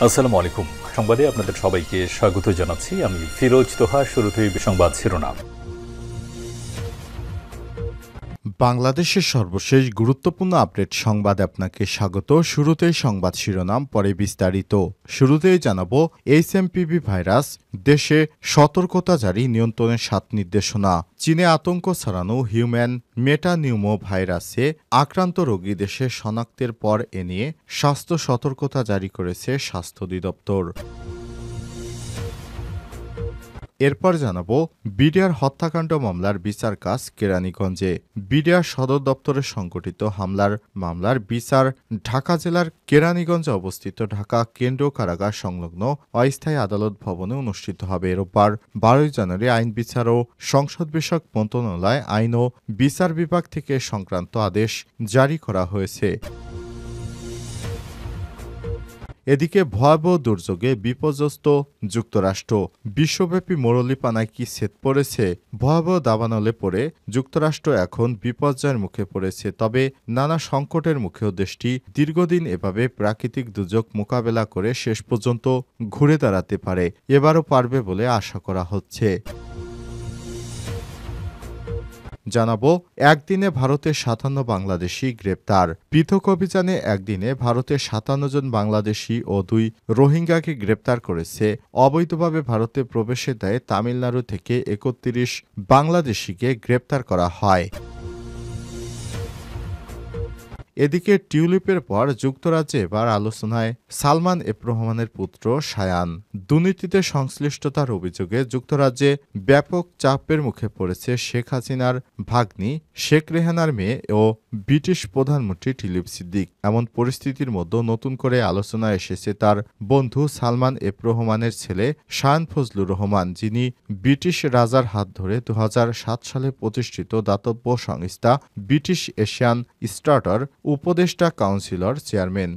আসসালামু আলাইকুম। সংবাদে আপনাদের সবাইকে স্বাগত জানাচ্ছি। আমি ফিরোজ তোহা। শুরুতেই সংবাদ শিরোনাম। বাংলাদেশের সর্বশেষ গুরুত্বপূর্ণ আপডেট সংবাদে আপনাকে স্বাগত। শুরুতেই সংবাদ শিরোনাম, পরে বিস্তারিত। শুরুতেই জানাবো, এইচএমপিভি ভাইরাস দেশে সতর্কতা জারি, নিয়ন্ত্রণের ৭ নির্দেশনা। চীনে আতঙ্ক ছড়ানো হিউম্যান মেটানিউমো ভাইরাসে আক্রান্ত রোগী দেশে শনাক্তের পর এ নিয়ে স্বাস্থ্য সতর্কতা জারি করেছে স্বাস্থ্য অধিদপ্তর। এরপর জানাবো, বিডিআর হত্যাকাণ্ড মামলার বিচার কাজ কেরানীগঞ্জে। বিডিআর সদর দপ্তরে সংঘটিত মামলার বিচার ঢাকা জেলার কেরানীগঞ্জে অবস্থিত ঢাকা কেন্দ্রীয় কারাগার সংলগ্ন অস্থায়ী আদালত ভবনে অনুষ্ঠিত হবে রোববার ১২ জানুয়ারি। আইন বিচার ও সংসদ বিষয়ক মন্ত্রণালয় আইন ও বিচার বিভাগ থেকে সংক্রান্ত আদেশ জারি করা হয়েছে। এদিকে ভয়াবহ দুর্যোগে বিপর্যস্ত যুক্তরাষ্ট্র। বিশ্বব্যাপী মরুলিপানায় কি ছেদ পড়েছে? ভয়াবহ দাবানলে পড়ে যুক্তরাষ্ট্র এখন বিপর্যয়ের মুখে পড়েছে। তবে নানা সংকটের মুখেও দেশটি দীর্ঘদিন এভাবে প্রাকৃতিক দুর্যোগ মোকাবেলা করে শেষ পর্যন্ত ঘুরে দাঁড়াতে পারে। এবারও পারবে বলে আশা করা হচ্ছে। জানাবো, একদিনে ভারতের ৫৭ বাংলাদেশি গ্রেপ্তার। পৃথক অভিযানে একদিনে ভারতের ৫৭ জন বাংলাদেশি ও ২ রোহিঙ্গাকে গ্রেপ্তার করেছে। অবৈধভাবে ভারতে প্রবেশের দায়ে তামিলনাড়ু থেকে ৩১ বাংলাদেশিকে গ্রেপ্তার করা হয়। এদিকে টিউলিপের পর যুক্তরাজ্যে এবার আলোচনায় সালমান এফ রহমানের পুত্র শায়ান। দুর্নীতিতে সংশ্লিষ্টতার অভিযোগে যুক্তরাজ্যে ব্যাপক চাপের মুখে পড়েছে শেখ হাসিনার ভাগ্নি শেখ রেহানার মেয়ে ও ব্রিটিশ প্রধানমন্ত্রী টিউলিপ সিদ্দিক। এমন পরিস্থিতির মধ্যে নতুন করে আলোচনায় এসেছে তার বন্ধু সালমান এফ রহমানের ছেলে শায়ান ফজলুর রহমান, যিনি ব্রিটিশ রাজার হাত ধরে ২০০৭ সালে প্রতিষ্ঠিত দাতব্য সংস্থা ব্রিটিশ এশিয়ান স্টার্টার উপদেষ্টা কাউন্সিলর চেয়ারম্যান।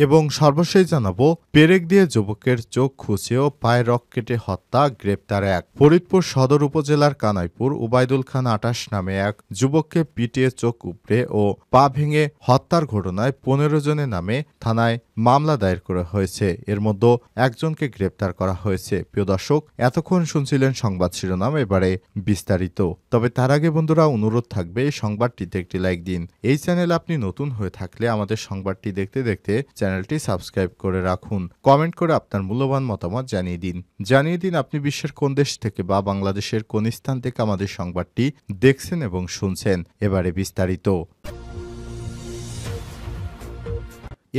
এবং সর্বশেষ জানাবো, পেরেক দিয়ে যুবকের চোখ খুঁচিয়ে ও পায়ে রক কেটে হত্যা, গ্রেপ্তার এক। ফরিদপুর সদর উপজেলার কানাইপুর উবাইদুল খান ২৮ নামে এক যুবককে পিটিয়ে চোখ উপড়ে ও পা ভেঙে হত্যার ঘটনায় ১৫ জনের নামে থানায় মামলা দায়ের করা হয়েছে। এর মধ্যে একজনকে গ্রেপ্তার করা হয়েছে। প্রিয় দর্শক, এতক্ষণ শুনছিলেন সংবাদ শিরোনাম, এবারে বিস্তারিত। তবে তার আগে বন্ধুরা, অনুরোধ থাকবে এই সংবাদটিতে একটি লাইক দিন। এই চ্যানেল আপনি নতুন হয়ে থাকলে আমাদের সংবাদটি দেখতে দেখতে চ্যানেলটি সাবস্ক্রাইব করে রাখুন। কমেন্ট করে আপনার মূল্যবান মতামত জানিয়ে দিন আপনি বিশ্বের কোন দেশ থেকে বা বাংলাদেশের কোন স্থান থেকে আমাদের সংবাদটি দেখছেন এবং শুনছেন। এবারে বিস্তারিত।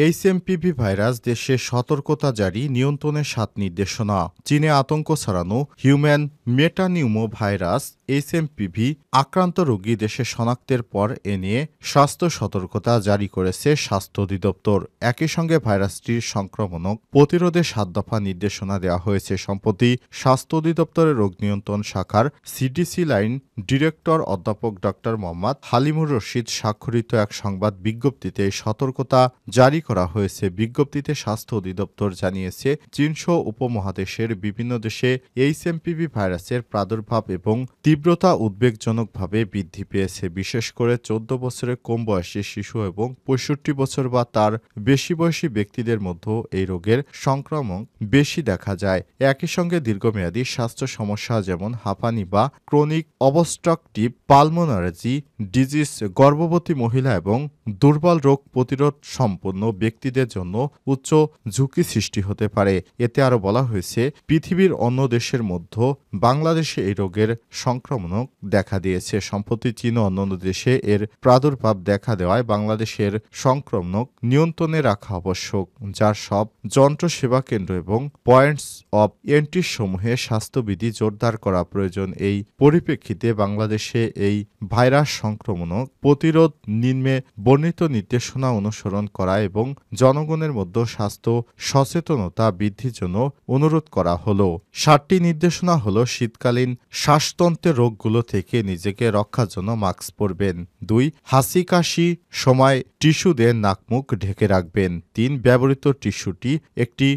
এইচএমপিভি ভাইরাস দেশে সতর্কতা জারি, নিয়ন্ত্রণের ৭ নির্দেশনা। চীনে আতঙ্ক ছড়ানো হিউম্যান মেটানিউমো ভাইরাস এইচএমপিভি আক্রান্ত রোগী দেশে শনাক্তের পর এ নিয়ে স্বাস্থ্য সতর্কতা জারি করেছে স্বাস্থ্য অধিদপ্তর। একই সঙ্গে ভাইরাসটির সংক্রমণ প্রতিরোধে ৭ দফা নির্দেশনা দেওয়া হয়েছে। সম্প্রতি স্বাস্থ্য অধিদপ্তরের রোগ নিয়ন্ত্রণ শাখার সিডিসি লাইন ডিরেক্টর অধ্যাপক ড মোহাম্মদ হালিমুর রশিদ স্বাক্ষরিত এক সংবাদ বিজ্ঞপ্তিতে এই সতর্কতা জারি করা হয়েছে। বিজ্ঞপ্তিতে স্বাস্থ্য অধিদপ্তর জানিয়েছে, চীনসহ উপমহাদেশের বিভিন্ন দেশে এইচএমপিভি ভাইরাসের প্রাদুর্ভাব এবং তীব্রতা উদ্বেগজনকভাবে বৃদ্ধি পেয়েছে। বিশেষ করে ১৪ বছরের কম বয়সী শিশু এবং ৬৫ বছর বা তার বেশি বয়সী ব্যক্তিদের মধ্যে এই রোগের সংক্রমণ বেশি দেখা যায়। একই সঙ্গে দীর্ঘমেয়াদী স্বাস্থ্য সমস্যা যেমন হাঁপানি বা ক্রনিক অবস্ট্রাকটিভ পালমোনারি ডিজিজ, গর্ভবতী মহিলা এবং দুর্বল রোগ প্রতিরোধ সম্পন্ন ব্যক্তিদের জন্য উচ্চ ঝুঁকি সৃষ্টি হতে পারে। এতে আরও বলা হয়েছে, পৃথিবীর অন্য দেশের মধ্যে বাংলাদেশে এই রোগের সংক্রমণ দেখা দিয়েছে। সম্প্রতি চীন ও অন্যান্য দেশে এর প্রাদুর্ভাব দেখা দেওয়ায় বাংলাদেশের সংক্রমণ নিয়ন্ত্রণে রাখা আবশ্যক, যার সব যন্ত্র সেবা কেন্দ্র এবং পয়েন্টস অব এন্ট্রি সমূহে স্বাস্থ্যবিধি জোরদার করা প্রয়োজন। এই পরিপ্রেক্ষিতে বাংলাদেশে এই ভাইরাস সংক্রমণ প্রতিরোধ নিম্নে বর্ণিত নির্দেশনা অনুসরণ করা এবং জনগণের মধ্যে স্বাস্থ্য সচেতনতা বৃদ্ধির জন্য অনুরোধ করা হলো। ৭টি নির্দেশনা হলো, শীতকালীন শ্বাসতন্ত্রের রোগগুলো থেকে নিজেকে রক্ষার জন্য মাস্ক পরবেন। ২. হাসি কাশি সময় টিস্যু দিয়ে নাকমুখ ঢেকে রাখবেন। ৩. ব্যবহৃত টিস্যুটি একটি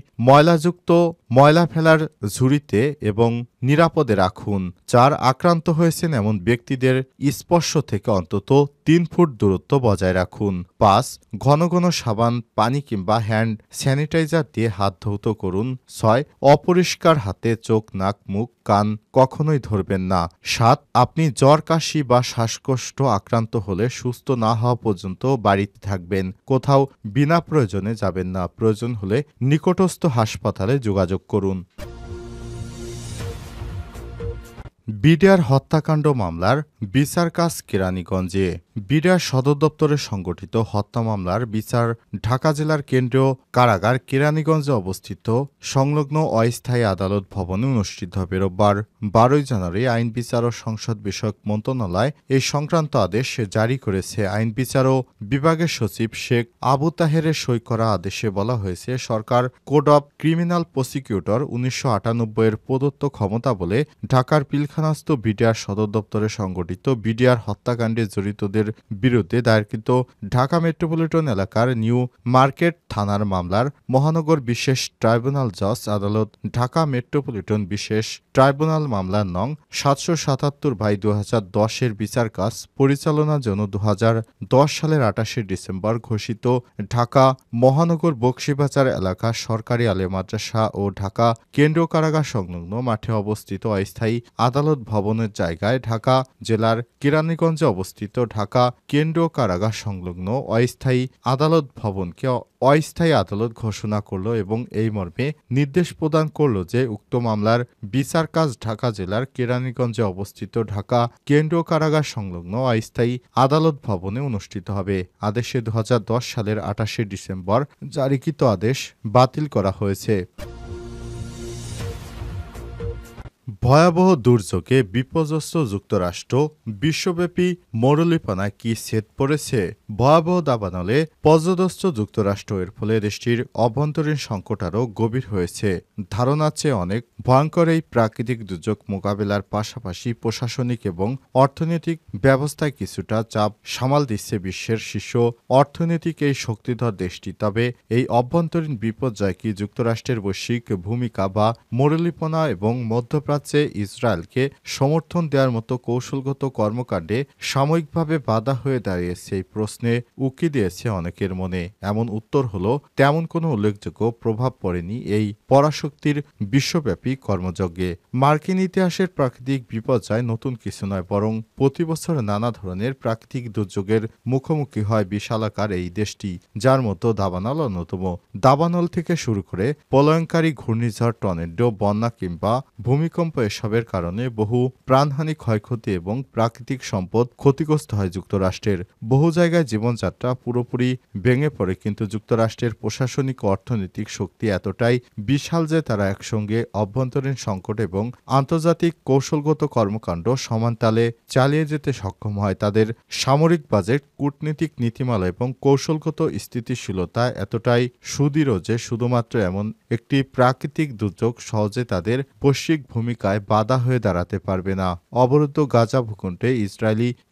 ময়লা ফেলার ঝুড়িতে এবং নিরাপদে রাখুন। ৪. আক্রান্ত হয়েছেন এমন ব্যক্তিদের স্পর্শ থেকে অন্তত ৩ ফুট দূরত্ব বজায় রাখুন। ৫. ঘন ঘন সাবান, পানি কিংবা হ্যান্ড স্যানিটাইজার দিয়ে হাত ধৌত করুন। ৬. অপরিষ্কার হাতে চোখ, নাক, মুখ, কান কখনোই ধরবেন না। ৭. আপনি জ্বর, কাশি বা শ্বাসকষ্ট আক্রান্ত হলে সুস্থ না হওয়া পর্যন্ত বাড়িতে থাকবেন। কোথাও বিনা প্রয়োজনে যাবেন না। প্রয়োজন হলে নিকটস্থ হাসপাতালে যোগাযোগ করুন। বিডিআর হত্যাকাণ্ড মামলার বিচার কাজ কেরানীগঞ্জে। বিডিআর সদর দপ্তরে সংগঠিত হত্যা মামলার বিচার ঢাকা জেলার কেন্দ্রীয় কারাগার কেরানীগঞ্জে অবস্থিত সংলগ্ন অস্থায়ী আদালত ভবনে অনুষ্ঠিত হবে। রোববার 12 জানুয়ারি আইন বিচার ও সংসদ বিষয়ক মন্ত্রণালয় এই সংক্রান্ত আদেশ জারি করেছে। আইন বিচার ও বিভাগের সচিব শেখ আবু তাহেরের সই করা আদেশে বলা হয়েছে, সরকার কোড অব ক্রিমিনাল প্রসিকিউটর 1998 এর প্রদত্ত ক্ষমতা বলে ঢাকার পিলখানাস্থ বিডিআর সদর দপ্তরে সংগঠিত বিডিআর হত্যাকাণ্ডে জড়িতদের বিরুদ্ধে দায়েরকৃত ঢাকা মেট্রোপলিটন এলাকার নিউ মার্কেট থানার মামলার মহানগর বিশেষ ট্রাইব্যুনাল জজ আদালত ঢাকা মেট্রোপলিটন বিশেষ ট্রাইব্যুনাল মামলার নং 777/2010 এর বিচার কাজ পরিচালনার জন্য 2010 সালের 28 ডিসেম্বর ঘোষিত ঢাকা মহানগর বকশীবাজার এলাকা সরকারি আলিয়া মাদ্রাসা ও ঢাকা কেন্দ্রীয় কারাগার সংলগ্ন মাঠে অবস্থিত অস্থায়ী আদালত ভবনের জায়গায় ঢাকা জেলার কেরানীগঞ্জে অবস্থিত ঢাকা কেন্দ্রীয় কারাগার সংলগ্ন অস্থায়ী আদালত ভবনকে অস্থায়ী আদালত ঘোষণা করল এবং এই মর্মে নির্দেশ প্রদান করল যে উক্ত মামলার বিচার কাজ ঢাকা জেলার কেরানীগঞ্জে অবস্থিত ঢাকা কেন্দ্রীয় কারাগার সংলগ্ন অস্থায়ী আদালত ভবনে অনুষ্ঠিত হবে। আদেশে 2010 সালের 28 ডিসেম্বর জারিকৃত আদেশ বাতিল করা হয়েছে। ভয়াবহ দুর্যোগে বিপর্যস্ত যুক্তরাষ্ট্র, বিশ্বব্যাপী মরুলিপনায় কি ছেদ পড়েছে? ভয়াবহ দাবানলে পর্যদস্ত যুক্তরাষ্ট্র, এর ফলে দেশটির অভ্যন্তরীণ সংকট আরও গভীর হয়েছে। ধারণার চেয়ে অনেক ভয়ঙ্কর এই প্রাকৃতিক দুর্যোগ মোকাবেলার পাশাপাশি প্রশাসনিক এবং অর্থনৈতিক ব্যবস্থায় কিছুটা চাপ সামাল দিচ্ছে বিশ্বের শীর্ষ অর্থনৈতিক এই শক্তিধর দেশটি। তবে এই অভ্যন্তরীণ বিপর্যয় কি যুক্তরাষ্ট্রের বৈশ্বিক ভূমিকা বা মরুলিপনা এবং মধ্যপ্রাচ্যে ইসরায়েলকে সমর্থন দেওয়ার মতো কৌশলগত কর্মকাণ্ডে সাময়িকভাবে বাধা হয়ে দাঁড়িয়েছে? এই প্রশ্নে উকি দিয়েছে অনেকের মনে। এমন উত্তর হলো, তেমন কোনো উল্লেখযোগ্য প্রভাব পড়েনি এই পরাশক্তির বিশ্বব্যাপী কর্মযজ্ঞে। মার্কিন ইতিহাসের প্রাকৃতিক বিপর্যয় নতুন কিছু নয়, বরং প্রতি বছর নানা ধরনের প্রাকৃতিক দুর্যোগের মুখোমুখি হয় বিশালাকার এই দেশটি, যার মতো দাবানল অন্যতম। দাবানল থেকে শুরু করে প্রলয়ঙ্কারী ঘূর্ণিঝড়, টর্নেডো, বন্যা কিংবা ভূমিকম্প, এসবের কারণে বহু প্রাণহানি, ক্ষয়ক্ষতি এবং প্রাকৃতিক সম্পদ ক্ষতিগ্রস্ত হয় যুক্তরাষ্ট্রের। বহু জায়গায় জীবনযাত্রা পুরোপুরি ভেঙে পড়ে, কিন্তু যুক্তরাষ্ট্রের প্রশাসনিক ও অর্থনৈতিক শক্তি এতটাই বিশাল যে তারা একসঙ্গে অভ্যন্তরীণ সংকট এবং আন্তর্জাতিক কৌশলগত কর্মকাণ্ড সমানতালে চালিয়ে যেতে সক্ষম হয়। তাদের সামরিক বাজেট, কূটনীতিক নীতিমালা এবং কৌশলগত স্থিতিশীলতা এতটাই সুদৃঢ় যে শুধুমাত্র এমন একটি প্রাকৃতিক দুর্যোগ সহজে তাদের বৈশ্বিক ভূমিকায় বাধা হয়ে দাঁড়াতে পারবে না। অবরুদ্ধ গাজা ভূখণ্ডে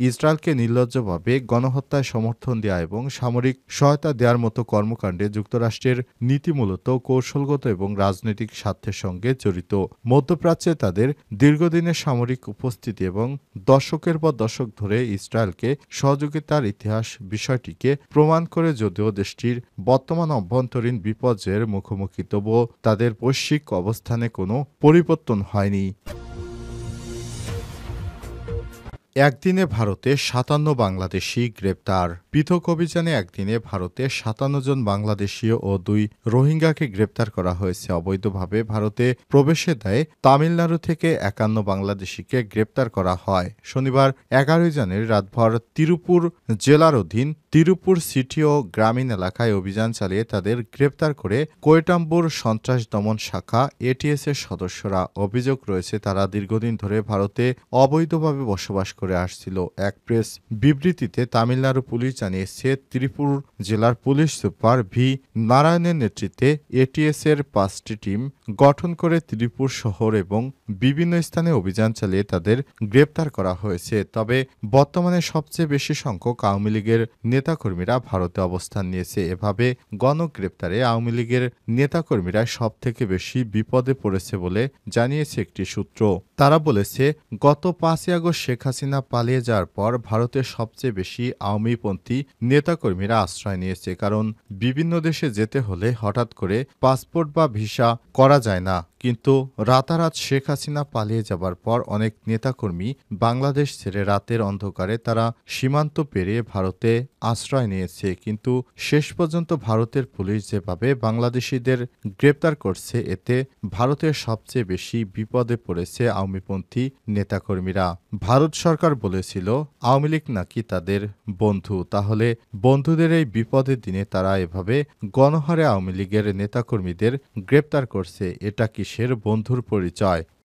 ইসরায়েলকে নির্লজ্জভাবে গণহত্যায় সমর্থন দেওয়া এবং সামরিক সহায়তা দেওয়ার মতো কর্মকাণ্ডে যুক্তরাষ্ট্রের নীতি মূলত কৌশলগত এবং রাজনৈতিক স্বার্থের সঙ্গে জড়িত। মধ্যপ্রাচ্যে তাদের দীর্ঘদিনের সামরিক উপস্থিতি এবং দশকের পর দশক ধরে ইসরায়েলকে সহযোগিতার ইতিহাস বিষয়টিকে প্রমাণ করে। যদিও দেশটির বর্তমান অভ্যন্তরীণ বিপর্যয়ের মুখোমুখি, তবুও তাদের বৈশ্বিক অবস্থানে কোনো পরিবর্তন হয়নি। একদিনে ভারতে 57 বাংলাদেশি গ্রেপ্তার। পৃথক অভিযানে একদিনে ভারতে 57 জন বাংলাদেশীয় ও 2 রোহিঙ্গাকে গ্রেপ্তার করা হয়েছে। অবৈধভাবে ভারতে প্রবেশের দায়ে তামিলনাড়ু থেকে 51 বাংলাদেশিকে গ্রেপ্তার করা হয়। শনিবার 11 জানুয়ারি রাতভর তিরুপুর জেলার অধীন তিরুপুর সিটি ও গ্রামীণ এলাকায় অভিযান চালিয়ে তাদের গ্রেপ্তার করে কোয়েটাম্বুর সন্ত্রাস দমন শাখা এটিএস এর সদস্যরা। অভিযোগ রয়েছে তারা দীর্ঘদিন ধরে ভারতে অবৈধভাবে বসবাস করে করে আসছিল। এক প্রেস বিবৃতিতে তামিলনাড়ু পুলিশ জানিয়েছে, ত্রিপুর জেলার পুলিশ সুপার ভি নারায়ণের নেতৃত্বে এটিএস-এর 5টি টিম গঠন করে ত্রিপুর শহর এবং বিভিন্ন স্থানে অভিযান চালিয়ে তাদের গ্রেপ্তার করা হয়েছে। তবে বর্তমানে সবচেয়ে বেশি সংখ্যক আওয়ামী লীগের নেতাকর্মীরা ভারতে অবস্থান নিয়েছে। এভাবে গণগ্রেপ্তারে আওয়ামী লীগের নেতাকর্মীরা সবথেকে বেশি বিপদে পড়েছে বলে জানিয়েছে একটি সূত্র। তারা বলেছে, গত 5ই আগস্ট শেখ হাসিনা পালিয়ে যাওয়ার পর ভারতের সবচেয়ে বেশি আওয়ামীপন্থী নেতাকর্মীরা আশ্রয় নিয়েছে। কারণ বিভিন্ন দেশে যেতে হলে হঠাৎ করে পাসপোর্ট বা ভিসা করা যায় না। কিন্তু রাতারাত শেখ হাসিনা পালিয়ে যাবার পর অনেক নেতাকর্মী বাংলাদেশ ছেড়ে রাতের অন্ধকারে তারা সীমান্ত পেরিয়ে ভারতে আশ্রয় নিয়েছে। কিন্তু শেষ পর্যন্ত ভারতের পুলিশ যেভাবে বাংলাদেশিদের গ্রেপ্তার করছে, এতে ভারতের সবচেয়ে বেশি বিপদে পড়েছে আওয়ামীপন্থী নেতাকর্মীরা। ভারত সরকার বলেছিল আওয়ামী লীগ নাকি তাদের বন্ধু। তাহলে বন্ধুদের এই বিপদের দিনে তারা এভাবে গণহারে আওয়ামী লীগের নেতাকর্মীদের গ্রেপ্তার করছে, এটা কিসের বন্ধুর পরিচয়?